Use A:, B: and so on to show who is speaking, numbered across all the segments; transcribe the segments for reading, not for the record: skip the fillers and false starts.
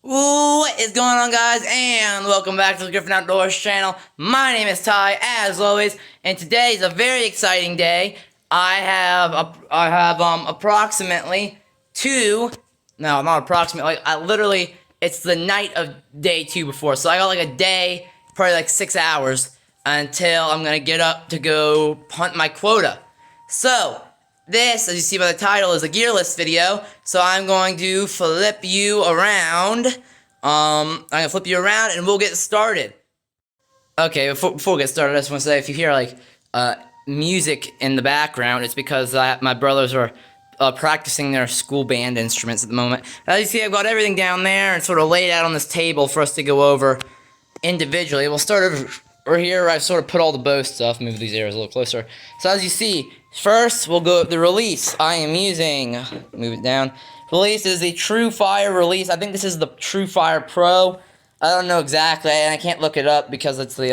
A: What is going on, guys, and welcome back to the Griffin Outdoors channel. My name is Ty, as always, and today is a very exciting day. I have approximately not approximately, literally, it's the night of day 2 before, so I got like a day, probably like 6 hours, until I'm gonna get up to go hunt my quota. So, this, as you see by the title, is a gear list video, so I'm going to flip you around. I'm gonna flip you around and we'll get started. Okay, before we get started, I just want to say, if you hear like music in the background, it's because my brothers are practicing their school band instruments at the moment. As you see, I've got everything down there and sort of laid out on this table for us to go over individually. We'll start over here where I've sort of put all the bow stuff. Move these areas a little closer. So as you see, first we'll go the release. I am using, move it down. Release is the True Fire release. I think this is the True Fire Pro. I don't know exactly, and I can't look it up because it's the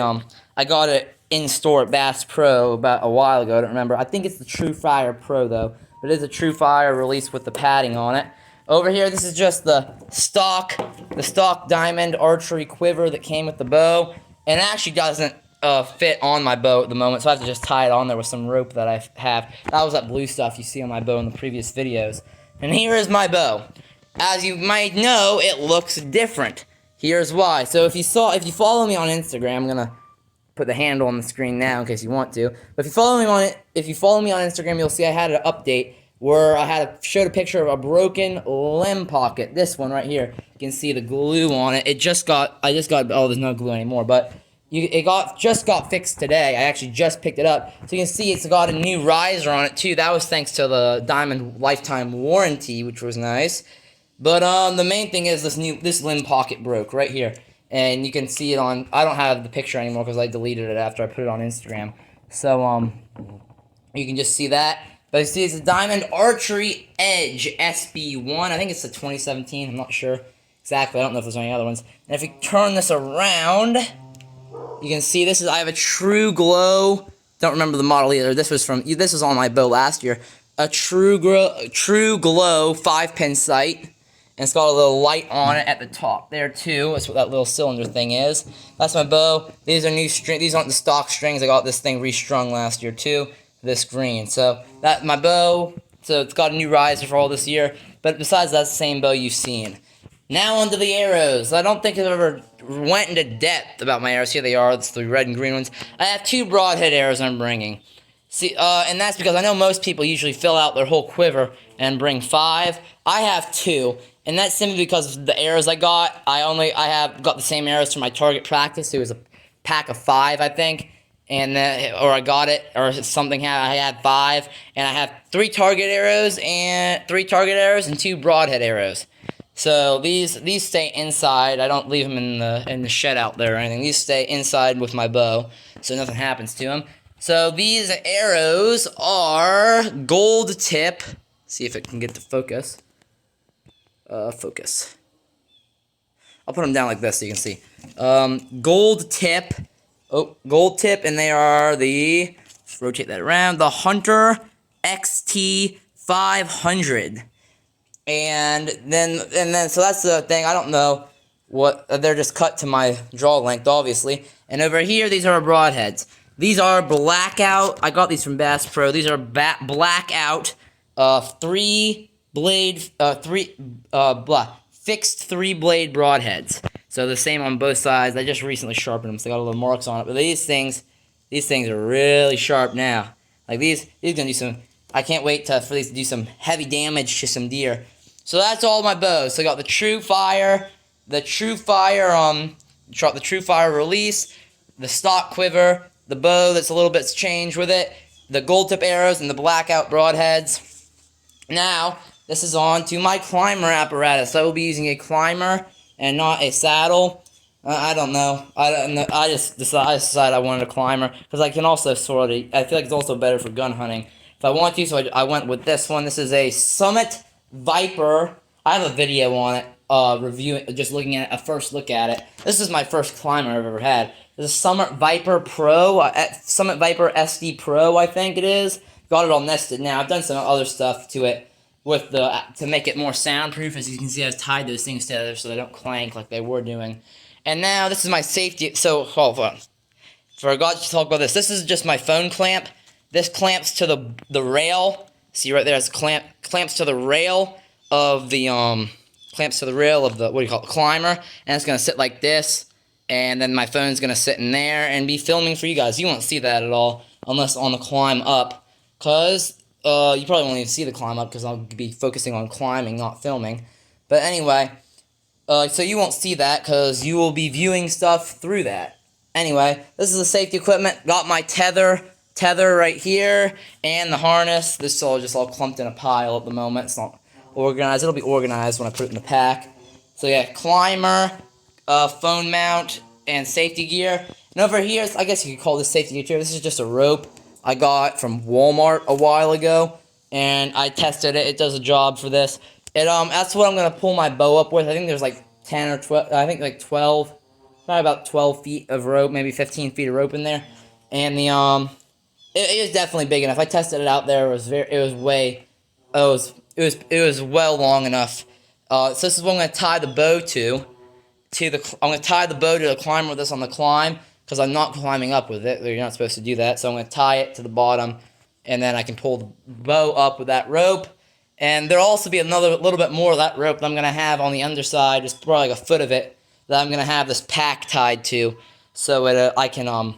A: I got it in store at Bass Pro about a while ago. I don't remember. I think it's the True Fire Pro though. But it is a True Fire release with the padding on it. Over here, this is just the stock diamond archery quiver that came with the bow, and it actually doesn't fit on my bow at the moment, so I have to just tie it on there with some rope that I have. That was that blue stuff you see on my bow in the previous videos. And here is my bow. As you might know, it looks different. Here's why. So if you follow me on Instagram, I'm gonna put the handle on the screen now in case you want to. But if you follow me on Instagram, you'll see I had an update where I showed a picture of a broken limb pocket. This one right here. You can see the glue on it. I just got, oh, there's no glue anymore, but just got fixed today. I actually just picked it up. So you can see it's got a new riser on it too. That was thanks to the Diamond lifetime warranty, which was nice. But the main thing is this limb pocket broke right here. And you can see it on, I don't have the picture anymore because I deleted it after I put it on Instagram. So you can just see that. But you see it's a Diamond Archery Edge SB1. I think it's a 2017. I'm not sure exactly. I don't know if there's any other ones. And if you turn this around, you can see I have a True Glow. Don't remember the model either. This was on my bow last year. A True Glow 5-pin sight. And it's got a little light on it at the top there too. That's what that little cylinder thing is. That's my bow. These are new string. These aren't the stock strings. I got this thing restrung last year too. This green. So that's my bow. So it's got a new riser for all this year. But besides, that's the same bow you've seen. Now onto the arrows. I don't think I've ever went into depth about my arrows. Here they are. It's the red and green ones. I have 2 broadhead arrows I'm bringing. See, and that's because I know most people usually fill out their whole quiver and bring 5. I have 2, and that's simply because of the arrows I got. I have got the same arrows from my target practice. It was a pack of 5, I think, and or I got it, or something. I had 5, and I have 3 target arrows and 2 broadhead arrows. So these stay inside. I don't leave them in the shed out there or anything. These stay inside with my bow, so nothing happens to them. So these arrows are gold tip. See if it can get to focus. Focus. I'll put them down like this so you can see. Gold tip. Oh, gold tip, and they are let's rotate that around, the Hunter XT 500. And then, so that's the thing. I don't know what, they're just cut to my jaw length, obviously. And over here, these are broadheads. These are blackout. I got these from Bass Pro. These are blackout, fixed 3-blade broadheads. So the same on both sides. I just recently sharpened them, so they got a little marks on it. But these things are really sharp now. Like these gonna do some. I can't wait for these to do some heavy damage to some deer. So that's all my bows. So I got the True Fire release, the stock quiver, the bow that's a little bit changed with it, the gold tip arrows, and the blackout broadheads. Now, this is on to my climber apparatus. I will be using a climber and not a saddle. I don't know. I just decided I wanted a climber because I can also I feel like it's also better for gun hunting if I want to. So I went with this one. This is a Summit Viper. I have a video on it, reviewing, just looking at it, a first look at it. This is my first climber I've ever had. It's a Summit Viper Pro, Summit Viper SD Pro, I think it is. Got it all nested now. I've done some other stuff to it with the to make it more soundproof. As you can see, I've tied those things together so they don't clank like they were doing. And now this is my safety. So hold on, forgot to talk about this. This is just my phone clamp. This clamps to the rail. See right there, it's clamps to the rail of the clamps to the rail of the, what do you call it, climber, and it's gonna sit like this. And then my phone's gonna sit in there and be filming for you guys. You won't see that at all unless on the climb up, cause you probably won't even see the climb up because I'll be focusing on climbing, not filming. But anyway, so you won't see that because you will be viewing stuff through that. Anyway, this is the safety equipment. Got my tether right here and the harness. This is all just all clumped in a pile at the moment. It's not organized. It'll be organized when I put it in the pack. So yeah, climber, phone mount, and safety gear. And over here, I guess you could call this safety gear too. This is just a rope I got from Walmart a while ago, and I tested it. It does a job for this. That's what I'm gonna pull my bow up with. I think there's like 10 or 12. I think like 12, probably about 12 feet of rope, maybe 15 feet of rope in there. And the it is definitely big enough. I tested it out there. It was well long enough. So this is what I'm gonna tie the bow to. I'm gonna tie the bow to the climber with this on the climb, because I'm not climbing up with it. You're not supposed to do that. So I'm gonna tie it to the bottom, and then I can pull the bow up with that rope. And there'll also be another little bit more of that rope that I'm gonna have on the underside, just probably like a foot of it, that I'm gonna have this pack tied to, so I can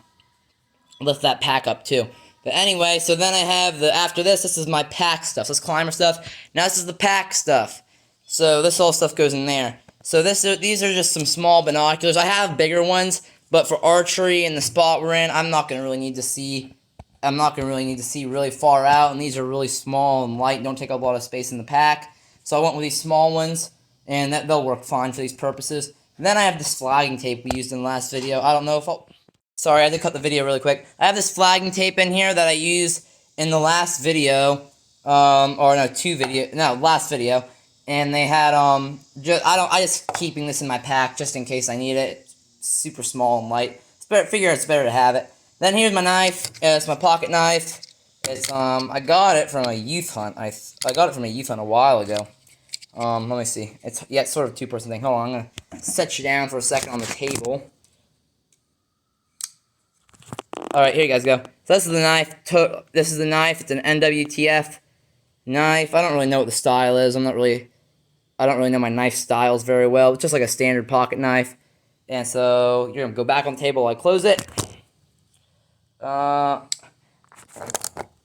A: lift that pack up too. But anyway, so then I have after this is my pack stuff. This climber stuff. Now this is the pack stuff. So this all stuff goes in there. So these are just some small binoculars. I have bigger ones, but for archery and the spot we're in, I'm not gonna really need to see really far out, and these are really small and light, don't take up a lot of space in the pack. So I went with these small ones, and they'll work fine for these purposes. And then I have this flagging tape we used in the last video. I don't know if sorry, I had to cut the video really quick. I have this flagging tape in here that I used in the last video, last video, and they had I just keeping this in my pack just in case I need it. It's super small and light. Figure it's better to have it. Then here's my knife. It's my pocket knife. It's I got it from a youth hunt. I got it from a youth hunt a while ago. Let me see. It's sort of a two-person thing. Hold on, I'm gonna set you down for a second on the table. Alright, here you guys go. So this is the knife. This is the knife. It's an NWTF knife. I don't really know what the style is. I don't really know my knife styles very well. It's just like a standard pocket knife. And so you're gonna go back on the table while I close it.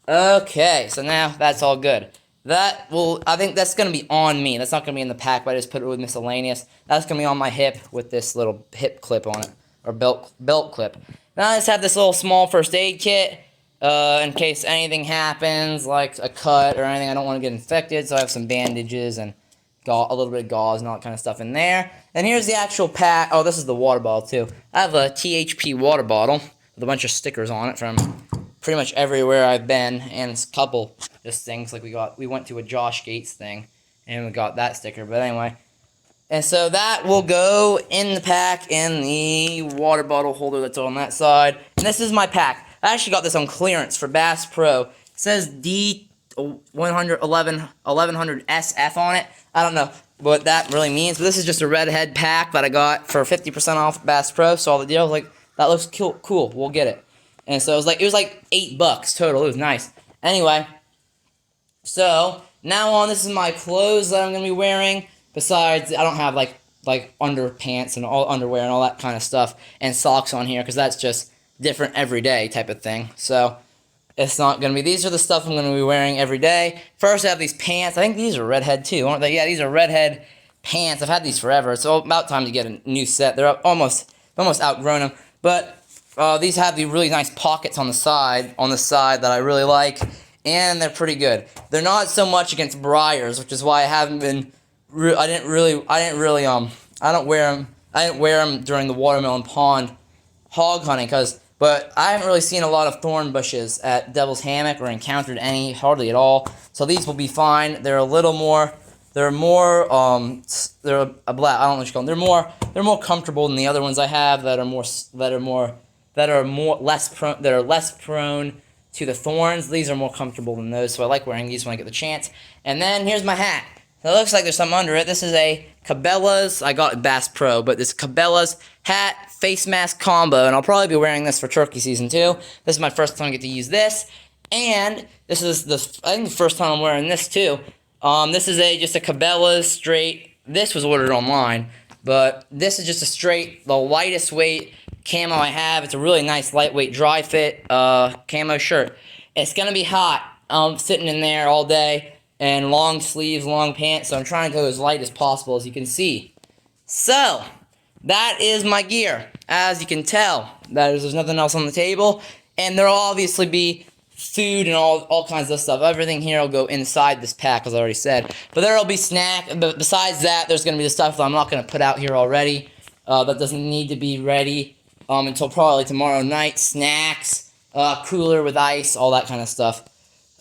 A: Okay, so now that's all good. I think that's gonna be on me. That's not gonna be in the pack, but I just put it with miscellaneous. That's gonna be on my hip with this little hip clip on it, or belt clip. Now I just have this little small first aid kit, in case anything happens, like a cut or anything. I don't want to get infected, so I have some bandages and a little bit of gauze and all that kind of stuff in there. And here's the actual pack. Oh, this is the water bottle too. I have a THP water bottle with a bunch of stickers on it from pretty much everywhere I've been, and a couple just things like we went to a Josh Gates thing and we got that sticker. But anyway. And so that will go in the pack in the water bottle holder that's on that side. And this is my pack. I actually got this on clearance for Bass Pro. It says D1100SF on it. I don't know what that really means, but this is just a redhead pack that I got for 50% off Bass Pro. So all the deal, I was like, that looks cool. We'll get it. And so it was like $8 total. It was nice. Anyway, so now on, this is my clothes that I'm gonna be wearing. Besides, I don't have like underpants and all underwear and all that kind of stuff and socks on here because that's just different everyday type of thing. So it's not gonna be. These are the stuff I'm gonna be wearing every day. First, I have these pants. I think these are redhead too, aren't they? Yeah, these are redhead pants. I've had these forever. It's about time to get a new set. They're almost outgrown them. But these have the really nice pockets on the side that I really like, and they're pretty good. They're not so much against briars, which is why I haven't been. I didn't wear them during the watermelon pond hog hunting, but I haven't really seen a lot of thorn bushes at Devil's Hammock or encountered any hardly at all. So these will be fine. They're a little more. They're more. They're a black. I don't know what you call them. They're more comfortable than the other ones I have that are less prone to the thorns. These are more comfortable than those, so I like wearing these when I get the chance. And then here's my hat. It looks like there's something under it. This is a Cabela's, I got it Bass Pro, but this Cabela's hat face mask combo, and I'll probably be wearing this for turkey season too. This is my first time I get to use this, and this is I think the first time I'm wearing this too. This is just a Cabela's straight. This was ordered online, but this is just a straight, the lightest weight camo I have. It's a really nice lightweight dry fit camo shirt. It's gonna be hot. Sitting in there all day. And long sleeves, long pants, so I'm trying to go as light as possible, as you can see. So, that is my gear. As you can tell, there's nothing else on the table, and there'll obviously be food and all kinds of stuff. Everything here will go inside this pack, as I already said. But there'll be but besides that, there's going to be the stuff that I'm not going to put out here already. That doesn't need to be ready until probably tomorrow night. Snacks, cooler with ice, all that kind of stuff.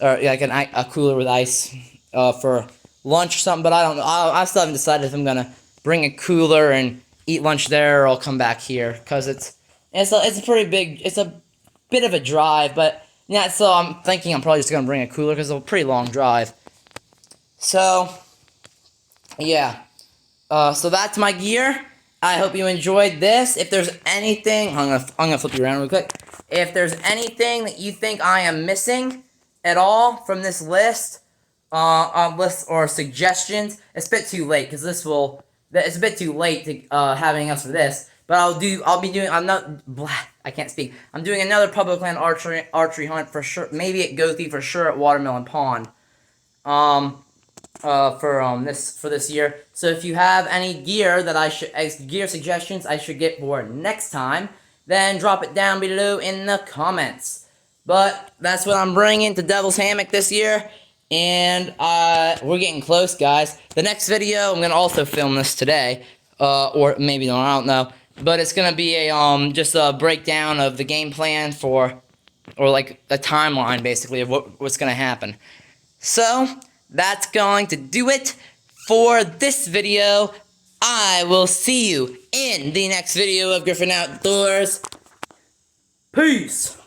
A: Or like a cooler with ice for lunch or something, but I don't know. I still haven't decided if I'm gonna bring a cooler and eat lunch there, or I'll come back here, because it's a pretty big, it's a bit of a drive, but yeah. So I'm thinking I'm probably just gonna bring a cooler because it's a pretty long drive. So yeah, so that's my gear. I hope you enjoyed this. If there's anything, I'm gonna flip you around real quick. If there's anything that you think I am missing at all from this list, or suggestions, it's a bit too late, because it's a bit too late to having us for this. But I can't speak. I'm doing another public land archery hunt for sure. Maybe at Goathy for sure, at Watermelon Pond. For this year. So if you have any gear gear suggestions I should get for next time, then drop it down below in the comments. But that's what I'm bringing to Devil's Hammock this year, and we're getting close, guys. The next video, I'm gonna also film this today, or maybe not, I don't know. But it's gonna be just a breakdown of the game plan or like a timeline, basically, of what's gonna happen. So that's going to do it for this video. I will see you in the next video of Griffin Outdoors. Peace.